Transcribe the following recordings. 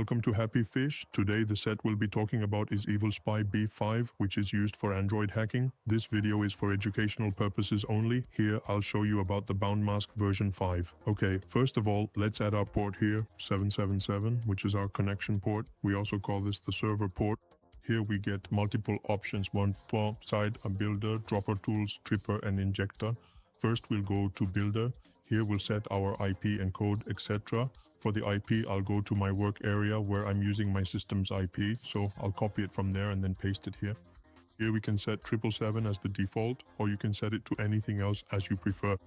welcome to Happy Fish. Today the set we'll be talking about is Evil Spy B5, which is used for Android hacking. This video is for educational purposes only. Here I'll show you about the Bound Mask version 5. Okay, first of all, let's add our port here, 777, which is our connection port. We also call this the server port. Here we get multiple options, one for side, a builder, dropper tools, tripper, and injector. First we'll go to builder. Here we'll set our IP and code, etc. For the IP, I'll go to my work area where I'm using my system's IP, so I'll copy it from there and then paste it here. Here we can set 777 as the default, or you can set it to anything else as you prefer.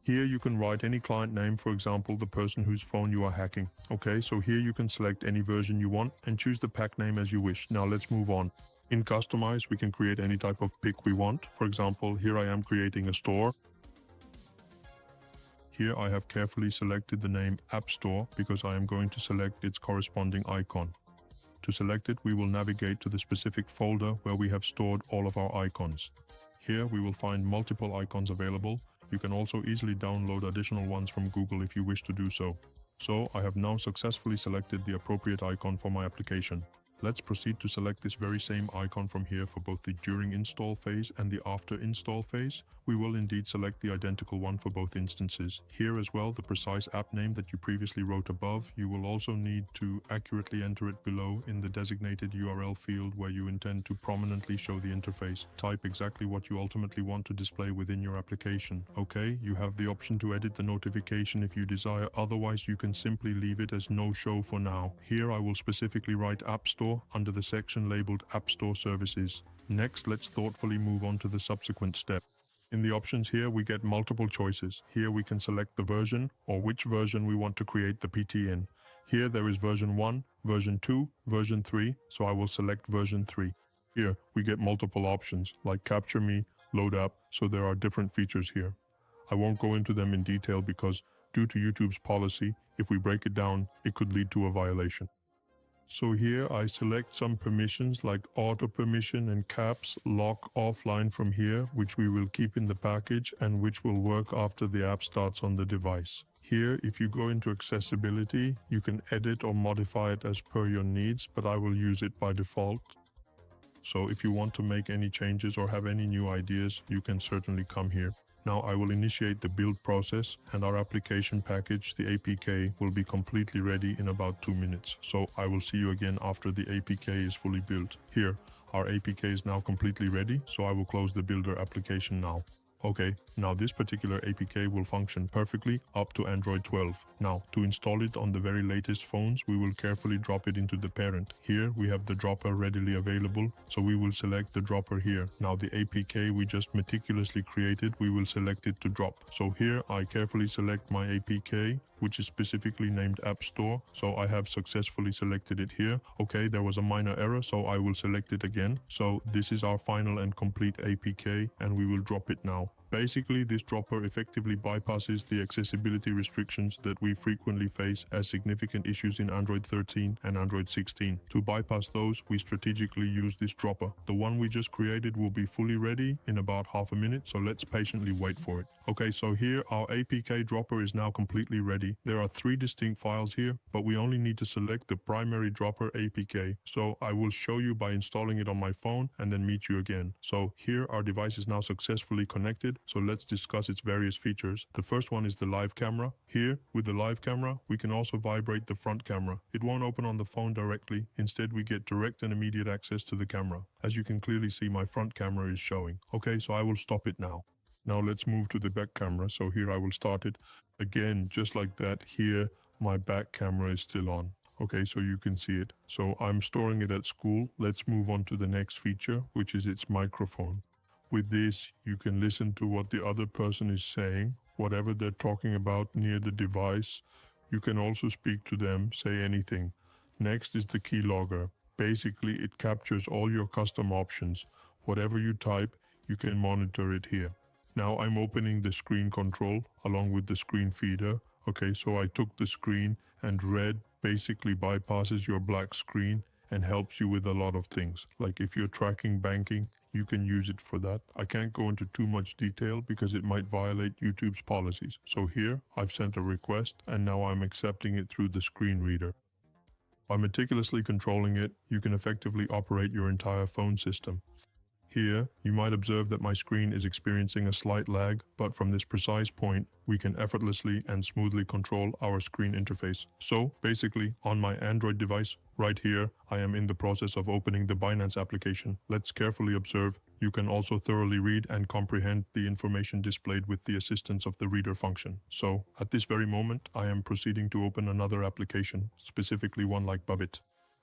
Here you can write any client name, for example, the person whose phone you are hacking. Okay, so here you can select any version you want and choose the pack name as you wish. Now let's move on. In Customize, we can create any type of pick we want. For example, here I am creating a store. Here I have carefully selected the name App Store because I am going to select its corresponding icon. To select it, we will navigate to the specific folder where we have stored all of our icons. Here we will find multiple icons available. You can also easily download additional ones from Google if you wish to do so. So I have now successfully selected the appropriate icon for my application. Let's proceed to select this very same icon from here for both the during install phase and the after install phase. We will indeed select the identical one for both instances. Here as well, the precise app name that you previously wrote above, you will also need to accurately enter it below in the designated URL field where you intend to prominently show the interface. Type exactly what you ultimately want to display within your application. Okay, you have the option to edit the notification if you desire, otherwise you can simply leave it as no show for now. Here I will specifically write App Store under the section labeled App Store Services. Next, let's thoughtfully move on to the subsequent step. In the options here, we get multiple choices. Here we can select the version or which version we want to create the PT in. Here there is version 1, version 2, version 3, so I will select version 3. Here we get multiple options like Capture Me, Load App, so there are different features here. I won't go into them in detail because due to YouTube's policy, if we break it down, it could lead to a violation. So here I select some permissions like auto permission and caps lock offline from here, which we will keep in the package and which will work after the app starts on the device. Here, if you go into accessibility, you can edit or modify it as per your needs, but I will use it by default. So if you want to make any changes or have any new ideas, you can certainly come here. Now I will initiate the build process and our application package, the APK, will be completely ready in about 2 minutes. So I will see you again after the APK is fully built. Here, our APK is now completely ready, so I will close the builder application now. Okay, now this particular APK will function perfectly up to Android 12. Now, to install it on the very latest phones, we will carefully drop it into the parent. Here, we have the dropper readily available, so we will select the dropper here. Now, the APK we just meticulously created, we will select it to drop. So here, I carefully select my APK, which is specifically named App Store, so I have successfully selected it here. Okay, there was a minor error, so I will select it again. So this is our final and complete APK, and we will drop it now. Basically, this dropper effectively bypasses the accessibility restrictions that we frequently face as significant issues in Android 13 and Android 16. To bypass those, we strategically use this dropper. The one we just created will be fully ready in about half a minute, so let's patiently wait for it. Okay, so here our APK dropper is now completely ready. There are 3 distinct files here, but we only need to select the primary dropper APK. So I will show you by installing it on my phone and then meet you again. So here our device is now successfully connected. So let's discuss its various features. The first one is the live camera. Here, with the live camera, we can also vibrate the front camera. It won't open on the phone directly. Instead, we get direct and immediate access to the camera. As you can clearly see, my front camera is showing. Okay, so I will stop it now. Now let's move to the back camera. So here I will start it. Again, just like that, here my back camera is still on. Okay, so you can see it. So I'm storing it at school. Let's move on to the next feature, which is its microphone. With this, you can listen to what the other person is saying, whatever they're talking about near the device. You can also speak to them, say anything. Next is the keylogger. Basically, it captures all your custom options. Whatever you type, you can monitor it here. Now I'm opening the screen control along with the screen feeder. Okay, so I took the screen and red basically bypasses your black screen and helps you with a lot of things. Like if you're tracking banking, you can use it for that. I can't go into too much detail because it might violate YouTube's policies. So here I've sent a request and now I'm accepting it through the screen reader. By meticulously controlling it, you can effectively operate your entire phone system. Here, you might observe that my screen is experiencing a slight lag, but from this precise point, we can effortlessly and smoothly control our screen interface. So, basically, on my Android device, right here, I am in the process of opening the Binance application. Let's carefully observe. You can also thoroughly read and comprehend the information displayed with the assistance of the reader function. So, at this very moment, I am proceeding to open another application, specifically one like Babit.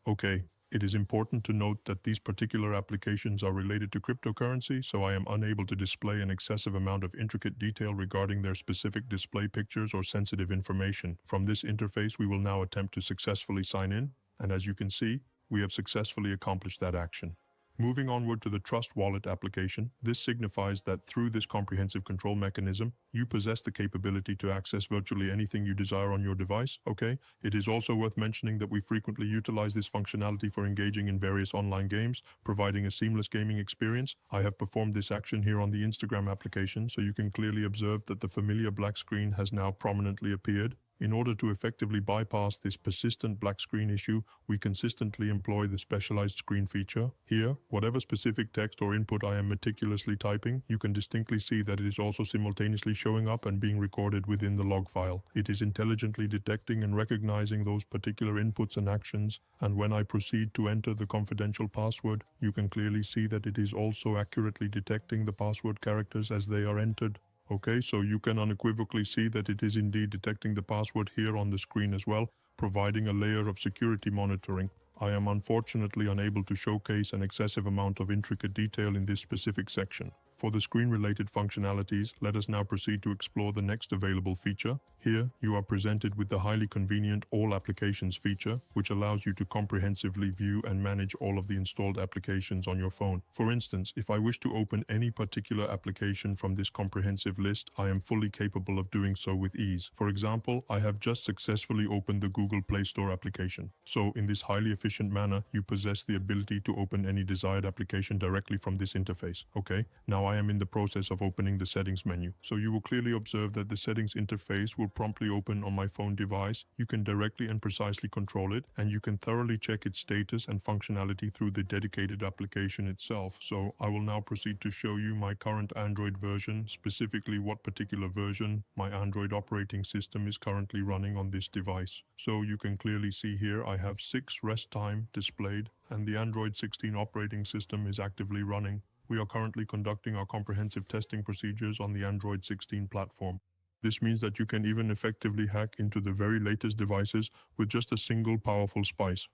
Okay. It is important to note that these particular applications are related to cryptocurrency, so I am unable to display an excessive amount of intricate detail regarding their specific display pictures or sensitive information. From this interface, we will now attempt to successfully sign in, and as you can see, we have successfully accomplished that action. Moving onward to the Trust Wallet application, this signifies that through this comprehensive control mechanism, you possess the capability to access virtually anything you desire on your device, okay? It is also worth mentioning that we frequently utilize this functionality for engaging in various online games, providing a seamless gaming experience. I have performed this action here on the Instagram application, so you can clearly observe that the familiar black screen has now prominently appeared. In order to effectively bypass this persistent black screen issue, we consistently employ the specialized screen feature. Here, whatever specific text or input I am meticulously typing, you can distinctly see that it is also simultaneously showing up and being recorded within the log file. It is intelligently detecting and recognizing those particular inputs and actions, and when I proceed to enter the confidential password, you can clearly see that it is also accurately detecting the password characters as they are entered. Okay, so you can unequivocally see that it is indeed detecting the password here on the screen as well, providing a layer of security monitoring. I am unfortunately unable to showcase an excessive amount of intricate detail in this specific section. For the screen-related functionalities, let us now proceed to explore the next available feature. Here, you are presented with the highly convenient All Applications feature, which allows you to comprehensively view and manage all of the installed applications on your phone. For instance, if I wish to open any particular application from this comprehensive list, I am fully capable of doing so with ease. For example, I have just successfully opened the Google Play Store application. So, in this highly efficient manner, you possess the ability to open any desired application directly from this interface. Okay, now I am in the process of opening the settings menu. So you will clearly observe that the settings interface will promptly open on my phone device. You can directly and precisely control it, and you can thoroughly check its status and functionality through the dedicated application itself. So I will now proceed to show you my current Android version, specifically what particular version my Android operating system is currently running on this device. So you can clearly see here I have 6 rest time displayed, and the Android 16 operating system is actively running. We are currently conducting our comprehensive testing procedures on the Android 16 platform. This means that you can even effectively hack into the very latest devices with just a single powerful spice.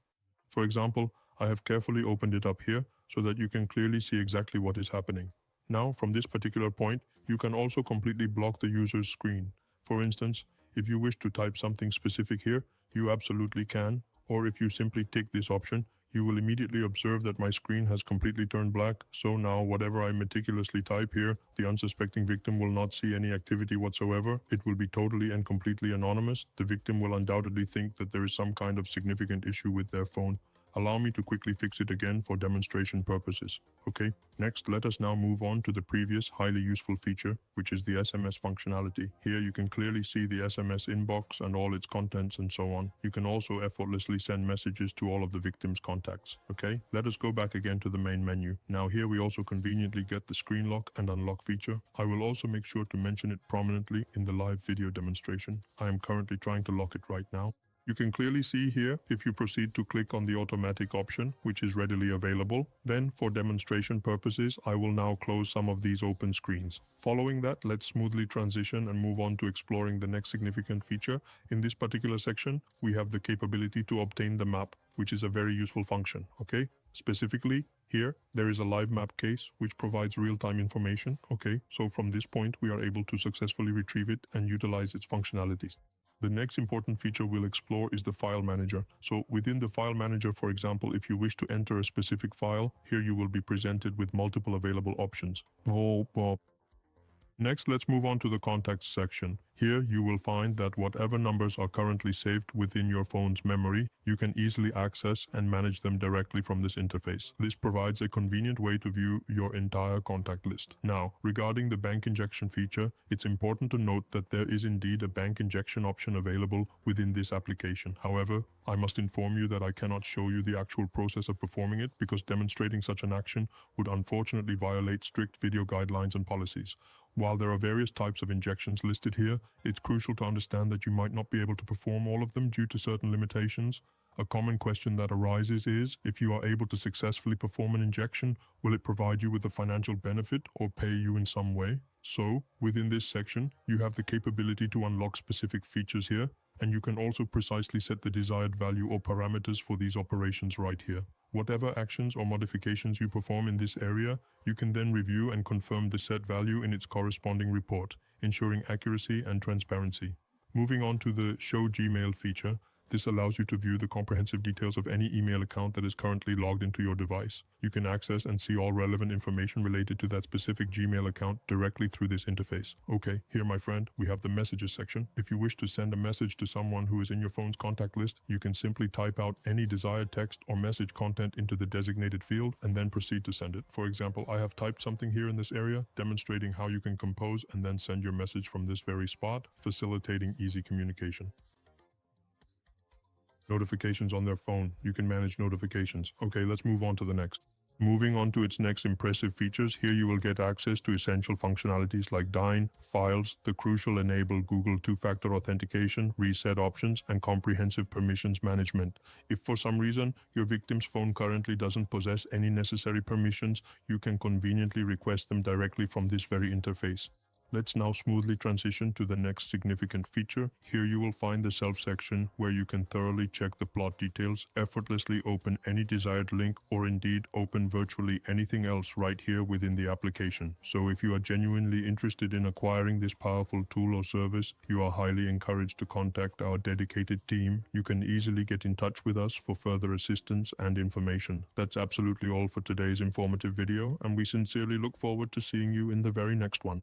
For example, I have carefully opened it up here so that you can clearly see exactly what is happening. Now, from this particular point, you can also completely block the user's screen. For instance, if you wish to type something specific here, you absolutely can, or if you simply tick this option, you will immediately observe that my screen has completely turned black, so now whatever I meticulously type here, the unsuspecting victim will not see any activity whatsoever. It will be totally and completely anonymous. The victim will undoubtedly think that there is some kind of significant issue with their phone. Allow me to quickly fix it again for demonstration purposes. Okay, next let us now move on to the previous highly useful feature, which is the SMS functionality. Here you can clearly see the SMS inbox and all its contents and so on. You can also effortlessly send messages to all of the victim's contacts. Okay, let us go back again to the main menu. Now here we also conveniently get the screen lock and unlock feature. I will also make sure to mention it prominently in the live video demonstration. I am currently trying to lock it right now. You can clearly see here if you proceed to click on the automatic option, which is readily available. Then, for demonstration purposes, I will now close some of these open screens. Following that, let's smoothly transition and move on to exploring the next significant feature. In this particular section, we have the capability to obtain the map, which is a very useful function, okay? Specifically, here, there is a live map case, which provides real-time information, okay? So from this point, we are able to successfully retrieve it and utilize its functionalities. The next important feature we'll explore is the file manager. So within the file manager, for example, if you wish to enter a specific file, here you will be presented with multiple available options. Next, let's move on to the contacts section. Here, you will find that whatever numbers are currently saved within your phone's memory, you can easily access and manage them directly from this interface. This provides a convenient way to view your entire contact list. Now, regarding the bank injection feature, it's important to note that there is indeed a bank injection option available within this application. However, I must inform you that I cannot show you the actual process of performing it because demonstrating such an action would unfortunately violate strict video guidelines and policies. While there are various types of injections listed here, it's crucial to understand that you might not be able to perform all of them due to certain limitations. A common question that arises is, if you are able to successfully perform an injection, will it provide you with a financial benefit or pay you in some way? So, within this section, you have the capability to unlock specific features here, and you can also precisely set the desired value or parameters for these operations right here. Whatever actions or modifications you perform in this area, you can then review and confirm the set value in its corresponding report, ensuring accuracy and transparency. Moving on to the Show Gmail feature, this allows you to view the comprehensive details of any email account that is currently logged into your device. You can access and see all relevant information related to that specific Gmail account directly through this interface. Okay, here my friend, we have the messages section. If you wish to send a message to someone who is in your phone's contact list, you can simply type out any desired text or message content into the designated field and then proceed to send it. For example, I have typed something here in this area, demonstrating how you can compose and then send your message from this very spot, facilitating easy communication. Notifications on their phone. You can manage notifications. Okay, let's move on to the next. Moving on to its next impressive features, here you will get access to essential functionalities like Dyn, Files, the crucial Enable Google two-factor authentication, reset options, and comprehensive permissions management. If for some reason your victim's phone currently doesn't possess any necessary permissions, you can conveniently request them directly from this very interface. Let's now smoothly transition to the next significant feature. Here you will find the Self section where you can thoroughly check the plot details, effortlessly open any desired link, or indeed open virtually anything else right here within the application. So if you are genuinely interested in acquiring this powerful tool or service, you are highly encouraged to contact our dedicated team. You can easily get in touch with us for further assistance and information. That's absolutely all for today's informative video, and we sincerely look forward to seeing you in the very next one.